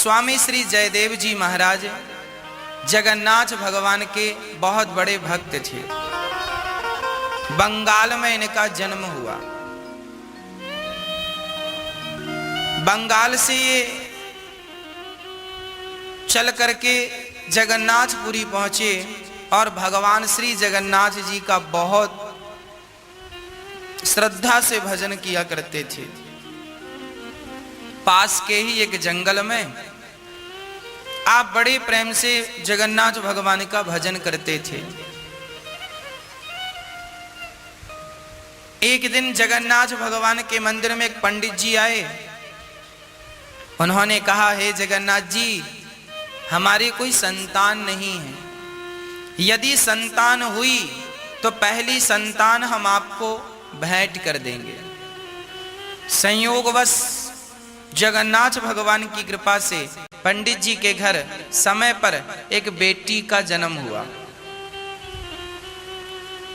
स्वामी श्री जयदेव जी महाराज जगन्नाथ भगवान के बहुत बड़े भक्त थे। बंगाल में इनका जन्म हुआ। बंगाल से ये चल करके जगन्नाथपुरी पहुंचे और भगवान श्री जगन्नाथ जी का बहुत श्रद्धा से भजन किया करते थे। पास के ही एक जंगल में आप बड़े प्रेम से जगन्नाथ भगवान का भजन करते थे। एक दिन जगन्नाथ भगवान के मंदिर में एक पंडित जी आए। उन्होंने कहा, हे जगन्नाथ जी, हमारी कोई संतान नहीं है। यदि संतान हुई तो पहली संतान हम आपको भेंट कर देंगे। संयोगवश जगन्नाथ भगवान की कृपा से पंडित जी के घर समय पर एक बेटी का जन्म हुआ।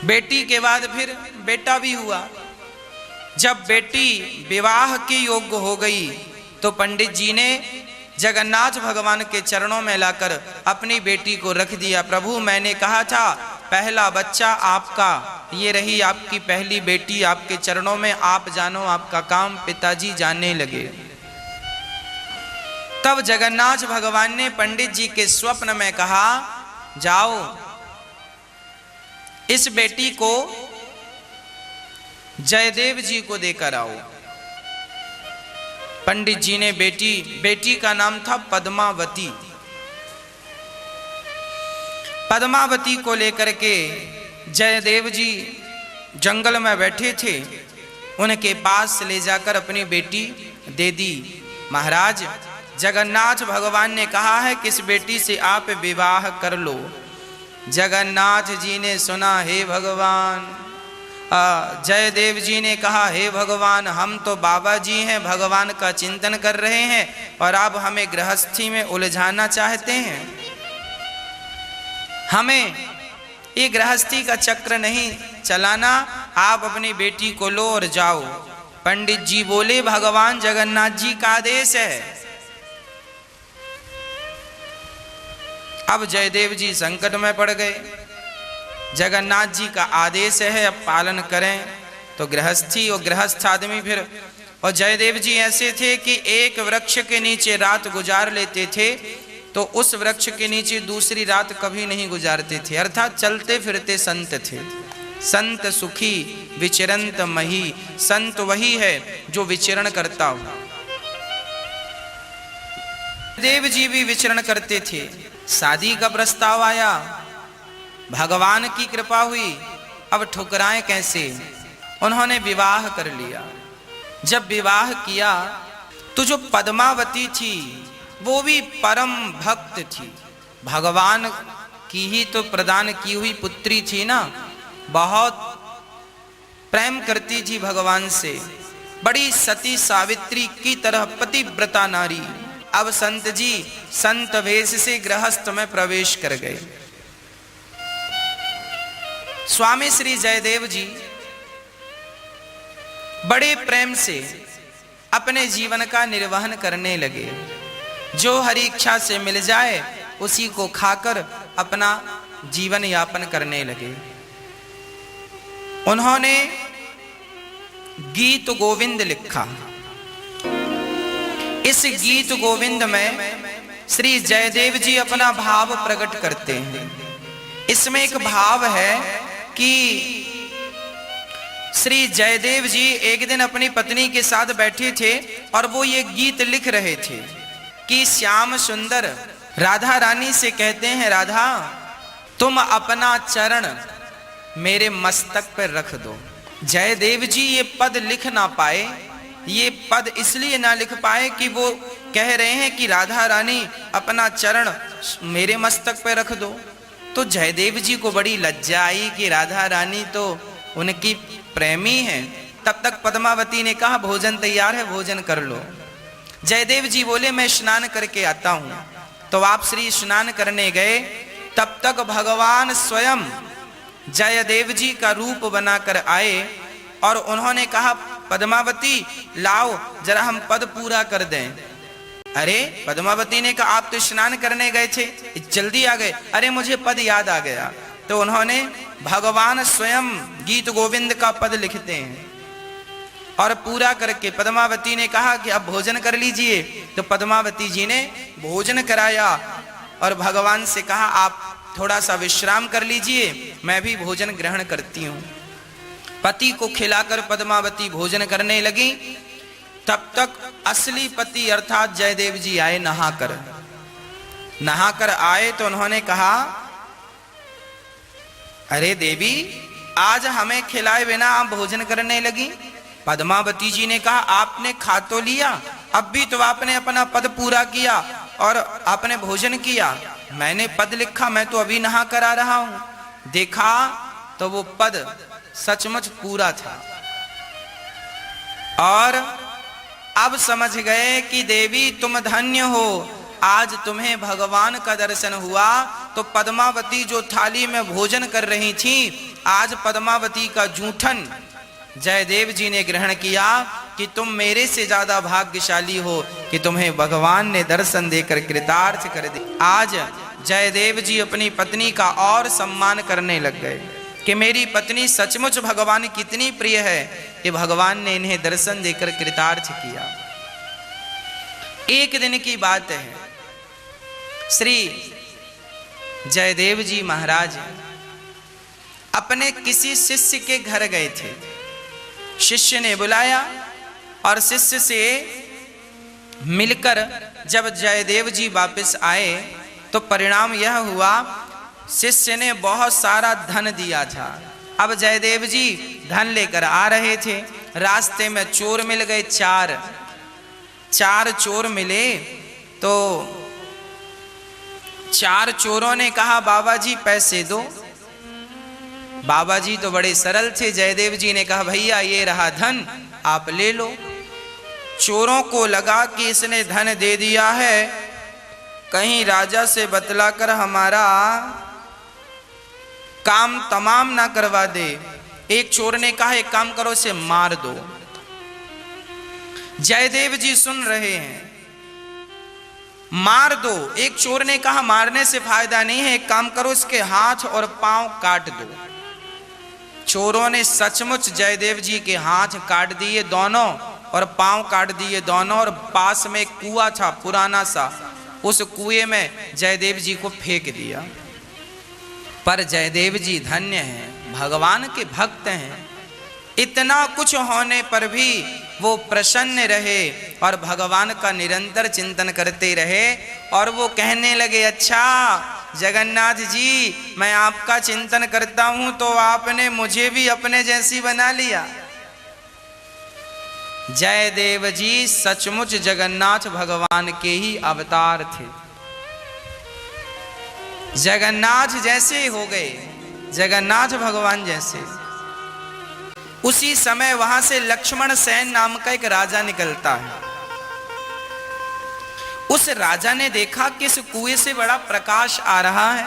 बेटी के बाद फिर बेटा भी हुआ। जब बेटी विवाह के योग्य हो गई तो पंडित जी ने जगन्नाथ भगवान के चरणों में लाकर अपनी बेटी को रख दिया। प्रभु, मैंने कहा था पहला बच्चा आपका, ये रही आपकी पहली बेटी आपके चरणों में, आप जानो आपका काम। पिताजी जानने लगे। तब जगन्नाथ भगवान ने पंडित जी के स्वप्न में कहा, जाओ इस बेटी को जयदेव जी को देकर आओ। पंडित जी ने बेटी का नाम था पद्मावती। पद्मावती को लेकर के जयदेव जी जंगल में बैठे थे। उनके पास ले जाकर अपनी बेटी दे दी। महाराज, जगन्नाथ भगवान ने कहा है कि इस बेटी से आप विवाह कर लो। जगन्नाथ जी ने सुना, हे भगवान। जयदेव जी ने कहा, हे भगवान, हम तो बाबा जी हैं, भगवान का चिंतन कर रहे हैं और आप हमें गृहस्थी में उलझाना चाहते हैं। हमें ये गृहस्थी का चक्र नहीं चलाना। आप अपनी बेटी को लो और जाओ। पंडित जी बोले, भगवान जगन्नाथ जी का आदेश है। अब जयदेव जी संकट में पड़ गए। जगन्नाथ जी का आदेश है, अब पालन करें। तो गृहस्थी और गृहस्थ आदमी फिर, और जयदेव जी ऐसे थे कि एक वृक्ष के नीचे रात गुजार लेते थे तो उस वृक्ष के नीचे दूसरी रात कभी नहीं गुजारते थे। अर्थात चलते फिरते संत थे। संत सुखी विचरंत मही। संत वही है जो विचरण करता हो। देव जी भी विचरण करते थे। शादी का प्रस्ताव आया, भगवान की कृपा हुई। अब ठुकराएं कैसे? उन्होंने विवाह कर लिया। जब विवाह किया तो जो पद्मावती थी वो भी परम भक्त थी। भगवान की ही तो प्रदान की हुई पुत्री थी ना। बहुत प्रेम करती थी भगवान से। बड़ी सती सावित्री की तरह पतिव्रता नारी। अब संत जी संत वेश से गृहस्थ में प्रवेश कर गए। स्वामी श्री जयदेव जी बड़े प्रेम से अपने जीवन का निर्वहन करने लगे। जो हरि इच्छा से मिल जाए उसी को खाकर अपना जीवन यापन करने लगे। उन्होंने गीत गोविंद लिखा। इस गीत गोविंद में श्री जयदेव जी अपना भाव प्रकट करते हैं। इसमें एक भाव है कि श्री जयदेव जी एक दिन अपनी पत्नी के साथ बैठे थे और वो ये गीत लिख रहे थे कि श्याम सुंदर राधा रानी से कहते हैं, राधा तुम अपना चरण मेरे मस्तक पर रख दो। जयदेव जी ये पद लिख ना पाए। ये पद इसलिए ना लिख पाए कि वो कह रहे हैं कि राधा रानी अपना चरण मेरे मस्तक पर रख दो। तो जयदेव जी को बड़ी लज्जा आई कि राधा रानी तो उनकी प्रेमी है। तब तक पद्मावती ने कहा, भोजन तैयार है, भोजन कर लो। जयदेव जी बोले, मैं स्नान करके आता हूं। तो आप श्री स्नान करने गए। तब तक भगवान स्वयं जयदेव जी का रूप बनाकर आए और उन्होंने कहा, पद्मावती लाओ जरा हम पद पूरा कर दें। अरे पद्मावती ने कहा आप तो स्नान करने गए थे, जल्दी आ गए। अरे मुझे पद याद आ गया। तो उन्होंने भगवान स्वयं गीत गोविंद का पद लिखते हैं और पूरा करके पद्मावती ने कहा कि अब भोजन कर लीजिए। तो पद्मावती जी ने भोजन कराया और भगवान से कहा आप थोड़ा सा विश्राम कर लीजिए, मैं भी भोजन ग्रहण करती हूं। पति को खिलाकर पद्मावती भोजन करने लगी। तब तक असली पति अर्थात जयदेव जी आए नहाकर आए। तो उन्होंने कहा अरे देवी, आज हमें खिलाए बिना आप भोजन करने लगी। पद्मावती जी ने कहा आपने खा तो लिया, अब भी तो आपने अपना पद पूरा किया और आपने भोजन किया। मैंने पद लिखा, मैं तो अभी नहा कर आ रहा हूं। देखा तो वो पद सचमुच पूरा था और अब समझ गए कि देवी तुम धन्य हो, आज तुम्हें भगवान का दर्शन हुआ। तो पद्मावती जो थाली में भोजन कर रही थी, आज पद्मावती का जूठन जयदेव जी ने ग्रहण किया कि तुम मेरे से ज्यादा भाग्यशाली हो कि तुम्हें भगवान ने दर्शन देकर कृतार्थ कर दिया। आज जयदेव जी अपनी पत्नी का और सम्मान करने लग गए कि मेरी पत्नी सचमुच भगवान कितनी प्रिय है कि भगवान ने इन्हें दर्शन देकर कृतार्थ किया। एक दिन की बात है, श्री जयदेव जी महाराज अपने किसी शिष्य के घर गए थे। शिष्य ने बुलाया और शिष्य से मिलकर जब जयदेव जी वापस आए तो परिणाम यह हुआ, शिष्य ने बहुत सारा धन दिया था। अब जयदेव जी धन लेकर आ रहे थे, रास्ते में चोर मिल गए। चार चोर मिले तो चार चोरों ने कहा बाबा जी पैसे दो। बाबा जी तो बड़े सरल थे। जयदेव जी ने कहा भैया ये रहा धन, आप ले लो। चोरों को लगा कि इसने धन दे दिया है, कहीं राजा से बतलाकर हमारा काम तमाम ना करवा दे। एक चोर ने कहा एक काम करो, इसे मार दो। जयदेव जी सुन रहे हैं, मार दो। एक चोर ने कहा मारने से फायदा नहीं है, एक काम करो इसके हाथ और पांव काट दो। चोरों ने सचमुच जयदेव जी के हाथ काट दिए दोनों और पांव काट दिए दोनों, और पास में एक कुआं था पुराना सा, उस कुएं में जयदेव जी को फेंक दिया। पर जयदेव जी धन्य हैं, भगवान के भक्त हैं। इतना कुछ होने पर भी वो प्रसन्न रहे और भगवान का निरंतर चिंतन करते रहे। और वो कहने लगे अच्छा जगन्नाथ जी, मैं आपका चिंतन करता हूं तो आपने मुझे भी अपने जैसी बना लिया। जयदेव जी सचमुच जगन्नाथ भगवान के ही अवतार थे, जगन्नाथ जैसे हो गए, जगन्नाथ भगवान जैसे। उसी समय वहां से लक्ष्मण सेन नाम का एक राजा निकलता है। उस राजा ने देखा कि इस कुएं से बड़ा प्रकाश आ रहा है।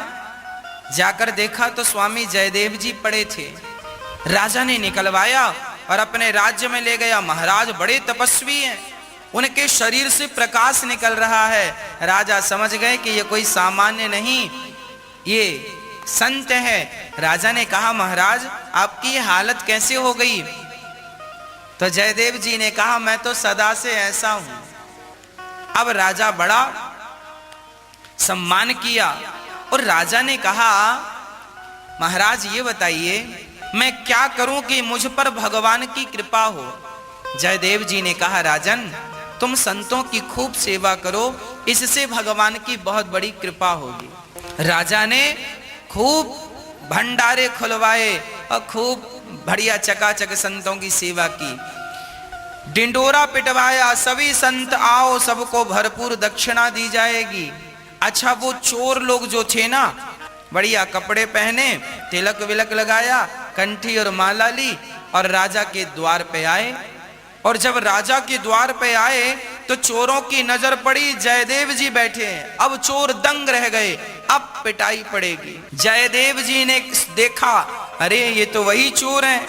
जाकर देखा तो स्वामी जयदेव जी पड़े थे। राजा ने निकलवाया और अपने राज्य में ले गया। महाराज बड़े तपस्वी हैं, उनके शरीर से प्रकाश निकल रहा है। राजा समझ गए कि ये कोई सामान्य नहीं, ये संत है। राजा ने कहा महाराज आपकी ये हालत कैसे हो गई? तो जयदेव जी ने कहा मैं तो सदा से ऐसा हूं। अब राजा बड़ा सम्मान किया और राजा ने कहा महाराज ये बताइए मैं क्या करूं कि मुझ पर भगवान की कृपा हो? जयदेव जी ने कहा राजन तुम संतों की खूब सेवा करो, इससे भगवान की बहुत बड़ी कृपा होगी। राजा ने खूब भंडारे खुलवाए और खूब बढ़िया चकाचक संतों की सेवा की। डिंडोरा पिटवाया, सभी संत आओ, सबको भरपूर दक्षिणा दी जाएगी। अच्छा वो चोर लोग जो थे ना, बढ़िया कपड़े पहने, तिलक विलक लगाया, कंठी और माला ली और राजा के द्वार पे आए। और जब राजा के द्वार पे आए तो चोरों की नजर पड़ी जयदेव जी बैठे हैं। अब चोर दंग रह गए, अब पिटाई पड़ेगी। जयदेव जी ने देखा अरे ये तो वही चोर हैं,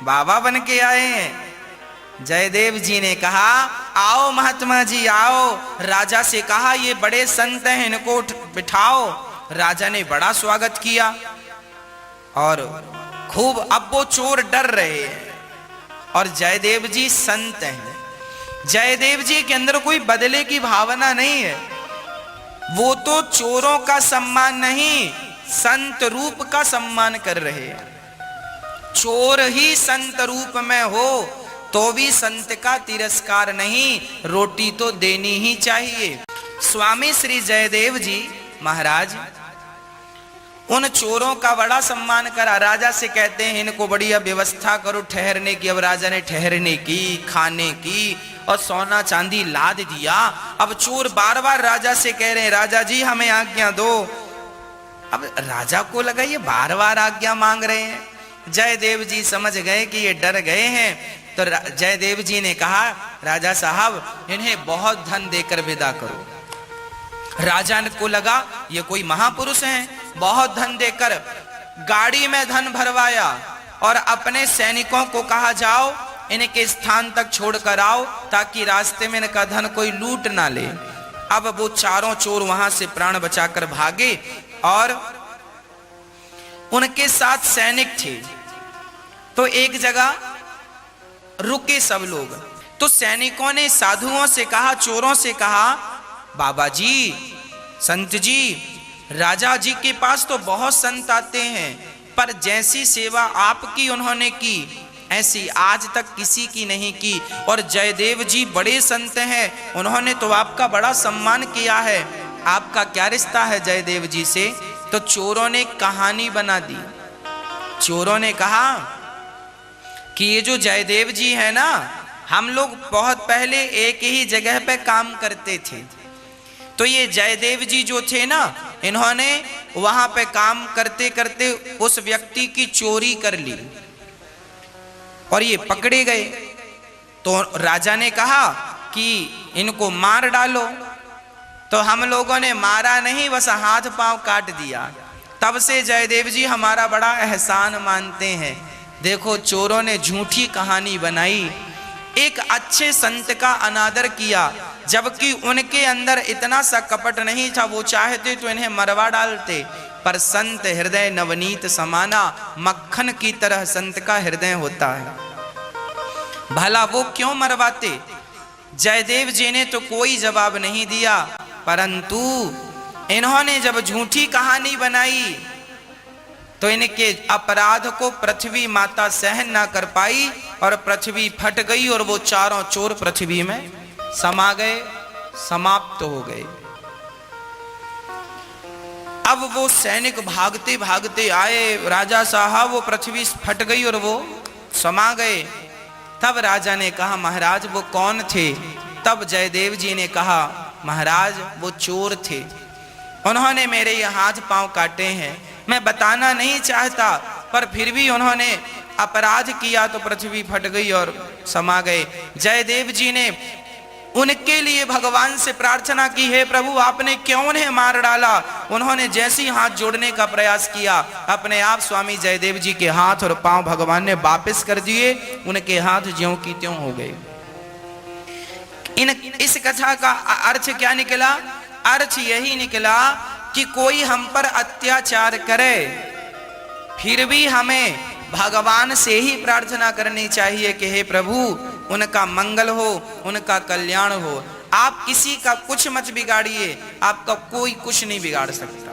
बाबा बन के आए हैं। जयदेव जी ने कहा आओ महात्मा जी आओ। राजा से कहा ये बड़े संत हैं, इनको बिठाओ। राजा ने बड़ा स्वागत किया और खूब, अब वो चोर डर रहे हैं और जयदेव जी संत हैं। जयदेव जी के अंदर कोई बदले की भावना नहीं है। वो तो चोरों का सम्मान नहीं, संत रूप का सम्मान कर रहे हैं। चोर ही संत रूप में हो तो भी संत का तिरस्कार नहीं, रोटी तो देनी ही चाहिए। स्वामी श्री जयदेव जी महाराज उन चोरों का बड़ा सम्मान करा। राजा से कहते हैं इनको बढ़िया व्यवस्था करो ठहरने की। अब राजा ने ठहरने की, खाने की और सोना चांदी लाद दिया। अब चोर बार बार राजा से कह रहे हैं राजा जी हमें आज्ञा दो। अब राजा को लगा ये बार बार आज्ञा मांग रहे हैं। जयदेव जी समझ गए कि ये डर गए हैं, तो जयदेव जी ने कहा राजा साहब इन्हें बहुत धन देकर विदा करो। राजा को लगा ये कोई महापुरुष हैं, बहुत धन देकर गाड़ी में धन भरवाया और अपने सैनिकों को कहा जाओ इनके स्थान तक छोड़कर आओ ताकि रास्ते में इनका धन कोई लूट ना ले। अब वो चारों चोर वहां से प्राण बचाकर भागे और उनके साथ सैनिक थे। तो एक जगह रुके सब लोग। तो सैनिकों ने साधुओं से कहा, चोरों से कहा बाबा जी, संत जी, राजा जी के पास तो बहुत संत आते हैं पर जैसी सेवा आपकी उन्होंने की ऐसी आज तक किसी की नहीं की। और जयदेव जी बड़े संत हैं, उन्होंने तो आपका बड़ा सम्मान किया है, आपका क्या रिश्ता है जयदेव जी से? तो चोरों ने कहानी बना दी। चोरों ने कहा कि ये जो जयदेव जी है ना, हम लोग बहुत पहले एक ही जगह पे काम करते थे। तो ये जयदेव जी जो थे ना, इन्होंने वहां पे काम करते करते उस व्यक्ति की चोरी कर ली और ये पकड़े गए। तो राजा ने कहा कि इनको मार डालो। तो हम लोगों ने मारा नहीं, बस हाथ पांव काट दिया। तब से जयदेव जी हमारा बड़ा एहसान मानते हैं। देखो चोरों ने झूठी कहानी बनाई, एक अच्छे संत का अनादर किया, जबकि उनके अंदर इतना सा कपट नहीं था। वो चाहते तो इन्हें मरवा डालते, पर संत हृदय नवनीत समाना, मक्खन की तरह संत का हृदय होता है। भला वो क्यों मरवाते? जयदेव जी ने तो कोई जवाब नहीं दिया, परंतु इन्होंने जब झूठी कहानी बनाई तो इनके अपराध को पृथ्वी माता सहन ना कर पाई और पृथ्वी फट गई और वो चारों चोर पृथ्वी में समा गए, समाप्त हो गए। अब वो सैनिक भागते भागते आए, राजा साहब वो पृथ्वी फट गई और वो समा गए। तब राजा ने कहा महाराज वो कौन थे? तब जयदेव जी ने कहा महाराज वो चोर थे, उन्होंने मेरे ये हाथ पांव काटे हैं। मैं बताना नहीं चाहता पर फिर भी उन्होंने अपराध किया तो पृथ्वी फट गई और समा गए। जयदेव जी ने उनके लिए भगवान से प्रार्थना की, हे प्रभु आपने क्यों उन्हें मार डाला? उन्होंने जैसे ही हाथ जोड़ने का प्रयास किया, अपने आप स्वामी जयदेव जी के हाथ और पांव भगवान ने वापस कर दिए, उनके हाथ ज्यों की त्यों हो गए। इस कथा का अर्थ क्या निकला? अर्थ यही निकला कि कोई हम पर अत्याचार करे फिर भी हमें भगवान से ही प्रार्थना करनी चाहिए कि हे प्रभु उनका मंगल हो, उनका कल्याण हो। आप किसी का कुछ मत बिगाड़िए, आपका कोई कुछ नहीं बिगाड़ सकता।